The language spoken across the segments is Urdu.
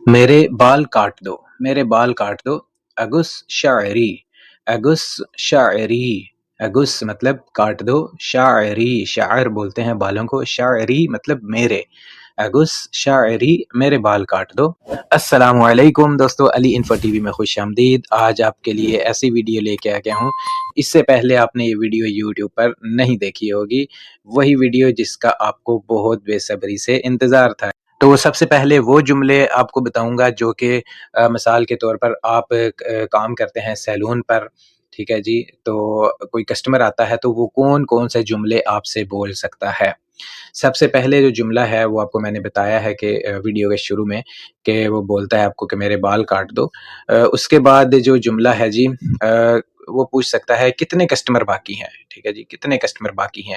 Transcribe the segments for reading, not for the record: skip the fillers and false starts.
میرے بال کاٹ دو، میرے بال کاٹ دو. اگس شاعری، اگس شاعری، اگس مطلب کاٹ دو، شاعری شاعر بولتے ہیں بالوں کو، شاعری مطلب میرے. اگس شاعری میرے بال کاٹ دو. السلام علیکم دوستو، علی انفو ٹی وی میں خوش آمدید. آج آپ کے لیے ایسی ویڈیو لے کے آ گیا ہوں، اس سے پہلے آپ نے یہ ویڈیو یوٹیوب پر نہیں دیکھی ہوگی، وہی ویڈیو جس کا آپ کو بہت بے صبری سے انتظار تھا. تو سب سے پہلے وہ جملے آپ کو بتاؤں گا جو کہ مثال کے طور پر آپ کام کرتے ہیں سیلون پر، ٹھیک ہے جی، تو کوئی کسٹمر آتا ہے تو وہ کون کون سے جملے آپ سے بول سکتا ہے. سب سے پہلے جو جملہ ہے وہ آپ کو میں نے بتایا ہے کہ ویڈیو کے شروع میں، کہ وہ بولتا ہے آپ کو کہ میرے بال کاٹ دو. اس کے بعد جو جملہ ہے جی، وہ پوچھ سکتا ہے کتنے کسٹمر باقی ہیں، ٹھیک ہے جی، کتنے کسٹمر باقی ہیں.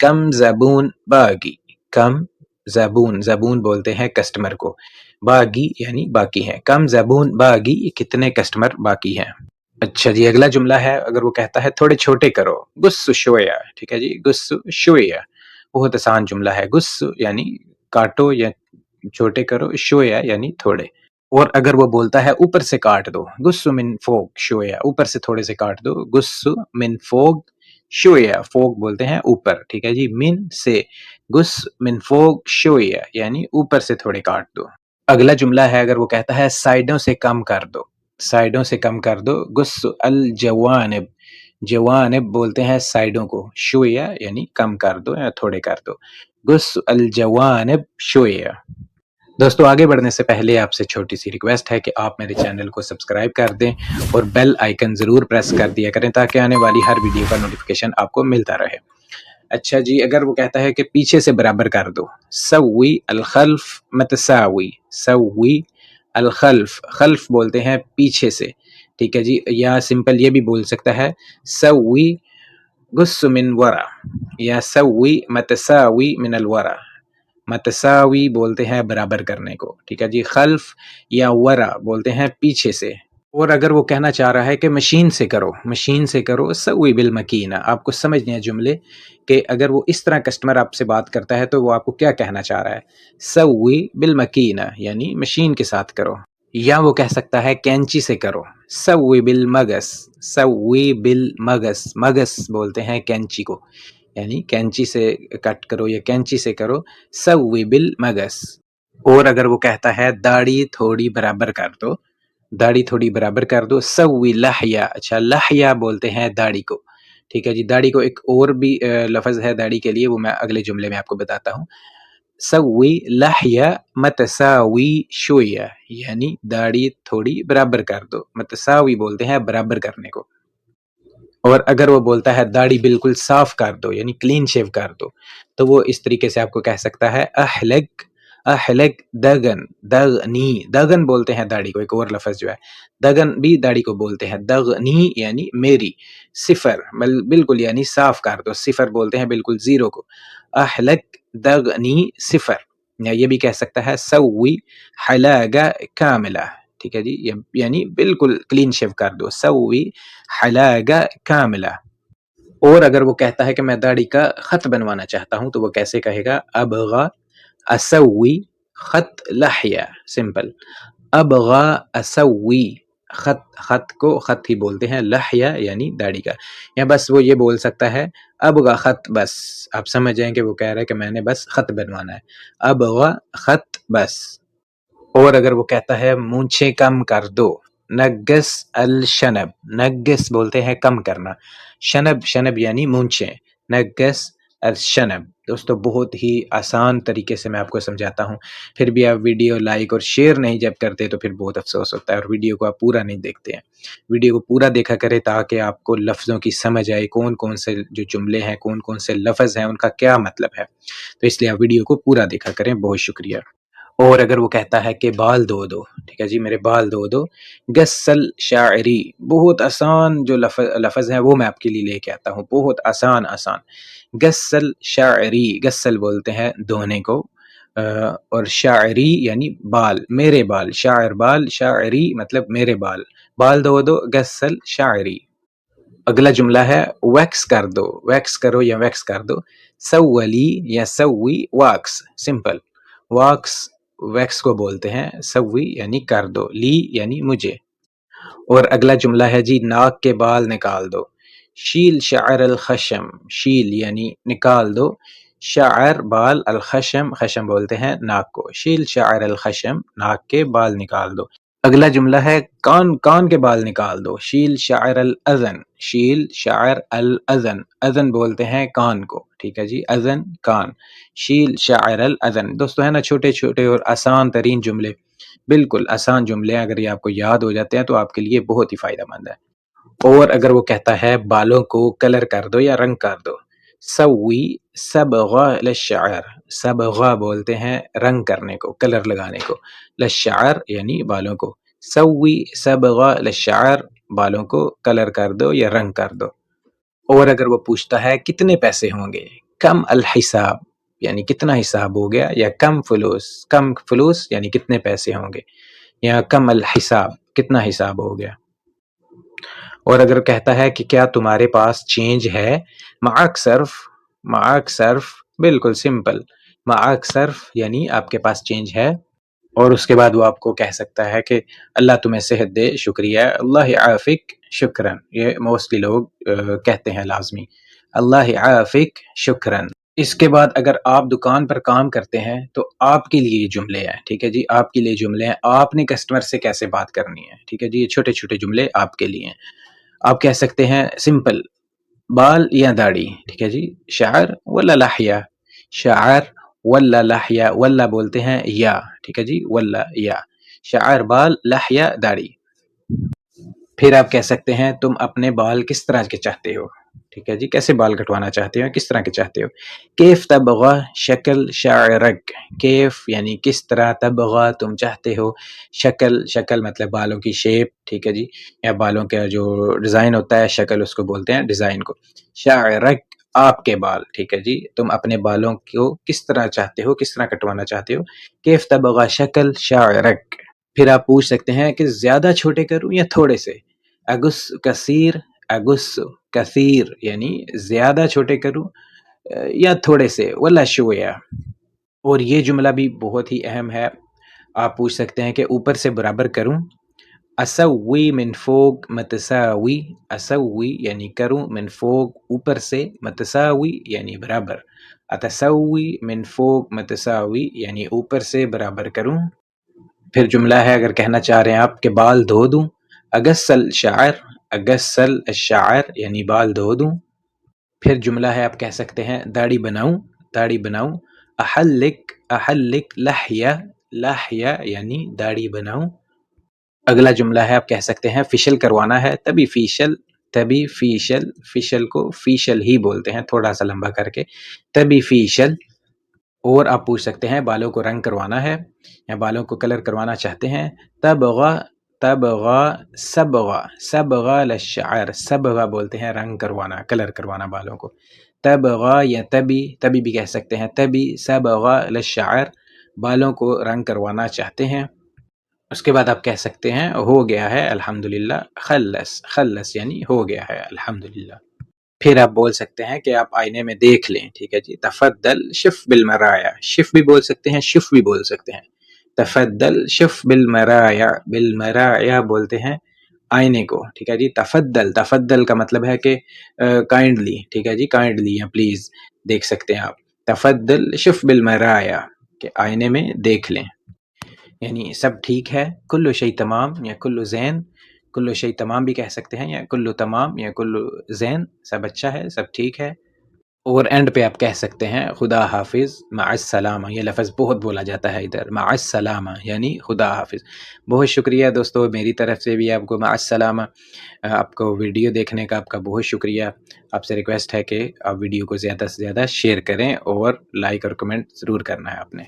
کم زبون باقی، کم زبون، زبون بولتے ہیں کسٹمر کو، باقی یعنی باقی ہیں. کم زبون باقی، کتنے کسٹمر باقی ہیں. اچھا جی، اگلا جملہ ہے، اگر وہ کہتا ہے تھوڑے چھوٹے کرو، گس شویا، ٹھیک ہے جی، گس شویا. بہت آسان جملہ ہے، گس یعنی کاٹو یا چھوٹے کرو، شویا یعنی تھوڑے. اور اگر وہ بولتا ہے اوپر سے کاٹ دو، گس من فوق شویا، اوپر سے تھوڑے سے کاٹ دو، گس من فوق شویا، فوق بولتے ہیں اوپر، ٹھیک ہے جی، من سے، گس من فوق شویا یعنی اوپر سے تھوڑے کاٹ دو. اگلا جملہ ہے، اگر وہ کہتا ہے سائڈوں سے کم کر دو، سائڈوں سے کم کر دو، گس الجوانب، جوانب بولتے ہیں سائڈوں کو، شویا یعنی کم کر دو یا تھوڑے کر دو، گس الجوانب شویا. دوستو آگے بڑھنے سے پہلے آپ سے چھوٹی سی ریکویسٹ ہے کہ آپ میرے چینل کو سبسکرائب کر دیں اور بیل آئیکن ضرور پریس کر دیا کریں تاکہ آنے والی ہر ویڈیو کا نوٹیفیکیشن آپ کو ملتا رہے. اچھا جی، اگر وہ کہتا ہے کہ پیچھے سے برابر کر دو، سوی الخلف متساوی، سوی الخلف، خلف بولتے ہیں پیچھے سے، ٹھیک ہے جی، یا سمپل یہ بھی بول سکتا ہے سوی گس من ورا، یا سوی متساوی من الورا. متساوی بولتے ہیں برابر کرنے کو، ٹھیک ہے جی، خلف یا ورا بولتے ہیں پیچھے سے. اور اگر وہ کہنا چاہ رہا ہے کہ مشین سے کرو، مشین سے کرو، سوی بالمکینہ. آپ کو سمجھنے ہیں جملے کہ اگر وہ اس طرح کسٹمر آپ سے بات کرتا ہے تو وہ آپ کو کیا کہنا چاہ رہا ہے. سوی بالمکینہ یعنی مشین کے ساتھ کرو. یا وہ کہہ سکتا ہے کینچی سے کرو، سوی بالمگس، سوی بالمگس، مگس بولتے ہیں کینچی کو، یعنی کینچی سے کٹ کرو یا کینچی سے کرو، سوی بالمگس. اور اگر وہ کہتا ہے داڑھی تھوڑی برابر کر دو، داڑھی تھوڑی برابر کر دو، سوی لحیہ. اچھا، لحیہ بولتے ہیں داڑھی کو، ٹھیک ہے جی. داڑھی کو ایک اور بھی لفظ ہے داڑھی کے لیے، وہ میں اگلے جملے میں آپ کو بتاتا ہوں. سوی لحیہ متساوی شویہ یعنی داڑھی تھوڑی برابر کر دو، متساوی بولتے ہیں برابر کرنے کو. اور اگر وہ بولتا ہے داڑھی بالکل صاف کر دو یعنی کلین شیو کر دو، تو وہ اس طریقے سے آپ کو کہہ سکتا ہے احلق، احلق دگن، دغنی، دگن بولتے ہیں داڑھی کو، ایک اور لفظ جو ہے دگن بھی داڑھی کو بولتے ہیں، دغنی یعنی میری، صفر بالکل یعنی صاف کر دو، صفر بولتے ہیں بالکل زیرو کو، احلق دغنی صفر. یا یہ بھی کہہ سکتا ہے سوی حلاقہ کاملہ، ٹھیک ہے جی، یعنی بالکل کلین شیو کر دو، سوی حلاقہ کاملہ. اور اگر وہ کہتا ہے کہ میں داڑھی کا خط بنوانا چاہتا ہوں تو وہ کیسے کہے گا، ابغا اسوی خط لحیہ، سمپل، ابغا اسوی خط، خط کو خط ہی بولتے ہیں، لحیہ یعنی داڑھی کا. یا بس وہ یہ بول سکتا ہے ابغا خط بس، آپ سمجھ جائیں کہ وہ کہہ رہا ہے کہ میں نے بس خط بنوانا ہے، ابغا خط بس. اور اگر وہ کہتا ہے مونچھیں کم کر دو، نگس الشنب، نگس بولتے ہیں کم کرنا، شنب، شنب یعنی مونچھیں، نگس الشنب. دوستو بہت ہی آسان طریقے سے میں آپ کو سمجھاتا ہوں، پھر بھی آپ ویڈیو لائک اور شیئر نہیں جب کرتے تو پھر بہت افسوس ہوتا ہے، اور ویڈیو کو آپ پورا نہیں دیکھتے ہیں. ویڈیو کو پورا دیکھا کرے تاکہ آپ کو لفظوں کی سمجھ آئے، کون کون سے جو جملے ہیں، کون کون سے لفظ ہیں، ان کا کیا مطلب ہے. تو اس لیے آپ ویڈیو کو پورا دیکھا کریں. بہت شکریہ. اور اگر وہ کہتا ہے کہ بال دھو دو، ٹھیک ہے جی، میرے بال دھو دو، غسل شاعری، بہت آسان جو لفظ ہیں وہ میں آپ کے لیے لے کے آتا ہوں، بہت آسان آسان. غسل شاعری، غسل بولتے ہیں دھونے کو، اور شاعری یعنی بال، میرے بال، شاعر بال، شاعری مطلب میرے بال، بال دھو دو، غسل شاعری. اگلا جملہ ہے ویکس کر دو، ویکس کرو یا ویکس کر دو، سولی یا سوی واکس، سمپل، واکس ویکس کو بولتے ہیں، سوی یعنی کر دو، لی یعنی مجھے۔ اور اگلا جملہ ہے جی ناک کے بال نکال دو، شیل شعر الخشم، شیل یعنی نکال دو، شعر بال، الخشم خشم بولتے ہیں ناک کو، شیل شعر الخشم ناک کے بال نکال دو۔ اگلا جملہ ہے کان کے بال نکال دو، شیل شعر الاذن، شیل شعر الاذن، اذن بولتے ہیں کان کو، ٹھیک ہے جی، اذن کان، شیل شعر الاذن۔ دوستو ہے نا چھوٹے چھوٹے اور آسان ترین جملے، بالکل آسان جملے، اگر یہ آپ کو یاد ہو جاتے ہیں تو آپ کے لیے بہت ہی فائدہ مند ہے۔ اور اگر وہ کہتا ہے بالوں کو کلر کر دو یا رنگ کر دو، سوی صبغ للشعر، صبغ بولتے ہیں رنگ کرنے کو، کلر لگانے کو، للشعر یعنی بالوں کو، سوی صبغ للشعر، بالوں کو کلر کر دو یا رنگ کر دو۔ اور اگر وہ پوچھتا ہے کتنے پیسے ہوں گے، کم الحساب یعنی کتنا حساب ہو گیا، یا کم فلوس یعنی کتنے پیسے ہوں گے، یا کم الحساب کتنا حساب ہو گیا۔ اور اگر کہتا ہے کہ کیا تمہارے پاس چینج ہے، معاک صرف بالکل سمپل، معاک صرف یعنی آپ کے پاس چینج ہے۔ اور اس کے بعد وہ آپ کو کہہ سکتا ہے کہ اللہ تمہیں صحت دے، شکریہ، اللہ عافک شکرن، یہ موسٹلی لوگ کہتے ہیں لازمی، اللہ عافک شکرن۔ اس کے بعد اگر آپ دکان پر کام کرتے ہیں تو آپ کے لیے جملے ہیں، ٹھیک ہے جی، آپ کے لیے جملے ہیں، آپ نے کسٹمر سے کیسے بات کرنی ہے، ٹھیک ہے جی، یہ چھوٹے چھوٹے جملے آپ کے لیے ہیں۔ آپ کہہ سکتے ہیں سمپل، بال یا داڑھی، ٹھیک ہے جی، شعر ولا لحیہ، شعر ولا لحیہ، ولا بولتے ہیں یا، ٹھیک ہے جی، ولا یا، شعر بال، لحیہ داڑھی۔ پھر آپ کہہ سکتے ہیں تم اپنے بال کس طرح کے چاہتے ہو، ٹھیک ہے جی، کیسے بال کٹوانا چاہتے ہو، کس طرح کے چاہتے ہو۔ کیف تبغى شکل شعرک، کیف یعنی کس طرح، تبغى تم چاہتے ہو، شکل مطلب بالوں کی شیپ، ٹھیک ہے جی، یا بالوں کا جو ڈیزائن ہوتا ہے شکل اس کو بولتے ہیں ڈیزائن کو، شعرک آپ کے بال، ٹھیک ہے جی، تم اپنے بالوں کو کس طرح چاہتے ہو، کس طرح کٹوانا چاہتے ہو، کیف تبغى شکل شعرک۔ پھر آپ پوچھ سکتے ہیں کہ زیادہ چھوٹے کروں یا تھوڑے سے، اگس کثیر، اگس کثیر یعنی زیادہ چھوٹے کروں یا تھوڑے سے، ولا شویہ۔ اور یہ جملہ بھی بہت ہی اہم ہے، آپ پوچھ سکتے ہیں کہ اوپر سے برابر کروں، اسوی من فوق متساوی، اسوی یعنی کروں، من فوق اوپر سے، متساوی یعنی برابر، اتسوی من فوق متساوی یعنی اوپر سے برابر کروں۔ پھر جملہ ہے اگر کہنا چاہ رہے ہیں آپ کہ بال دھو دوں، اغسل شعر، اغسل الشعر یعنی بال دھو دوں۔ پھر جملہ ہے آپ کہہ سکتے ہیں داڑھی بناؤں، داڑھی بناؤں، احلک لحیہ، لحیہ یعنی داڑھی بناؤں۔ اگلا جملہ ہے آپ کہہ سکتے ہیں فیشل کروانا ہے، تبھی فیشل، فیشل کو فیشل ہی بولتے ہیں تھوڑا سا لمبا کر کے، تبھی فیشل۔ اور آپ پوچھ سکتے ہیں بالوں کو رنگ کروانا ہے یا بالوں کو کلر کروانا چاہتے ہیں، صبغ للشعر، صبغ بولتے ہیں رنگ کروانا، کلر کروانا بالوں کو، تبغ یا تبھی بھی کہہ سکتے ہیں، تبھی صبغ للشعر، بالوں کو رنگ کروانا چاہتے ہیں۔ اس کے بعد آپ کہہ سکتے ہیں ہو گیا ہے الحمدللہ، خلص یعنی ہو گیا ہے الحمدللہ۔ پھر آپ بول سکتے ہیں کہ آپ آئینے میں دیکھ لیں، ٹھیک ہے جی، تفضل شف بالمرایا، شف بھی بول سکتے ہیں، شف بھی بول سکتے ہیں، تفضل شف بالمرایا، بالمرایا بولتے ہیں آئینے کو، ٹھیک ہے جی، تفضل کا مطلب ہے کہ کائنڈلی، ٹھیک ہے جی، کائنڈلی یا پلیز دیکھ سکتے ہیں آپ، تفضل شف بالمرایا کہ آئینے میں دیکھ لیں، یعنی سب ٹھیک ہے، کلو شیء تمام یا کلو زین، کلو شیء تمام بھی کہہ سکتے ہیں، یا کلو تمام یا کلو زین، سب اچھا ہے، سب ٹھیک ہے۔ اور اینڈ پہ آپ کہہ سکتے ہیں خدا حافظ، مع السلامہ، یہ لفظ بہت بولا جاتا ہے ادھر، مع السلامہ یعنی خدا حافظ۔ بہت شکریہ دوستو، میری طرف سے بھی آپ کو مع السلامہ۔ آپ کو ویڈیو دیکھنے کا آپ کا بہت شکریہ۔ آپ سے ریکویسٹ ہے کہ آپ ویڈیو کو زیادہ سے زیادہ شیئر کریں اور لائک اور کمنٹ ضرور کرنا ہے آپ نے۔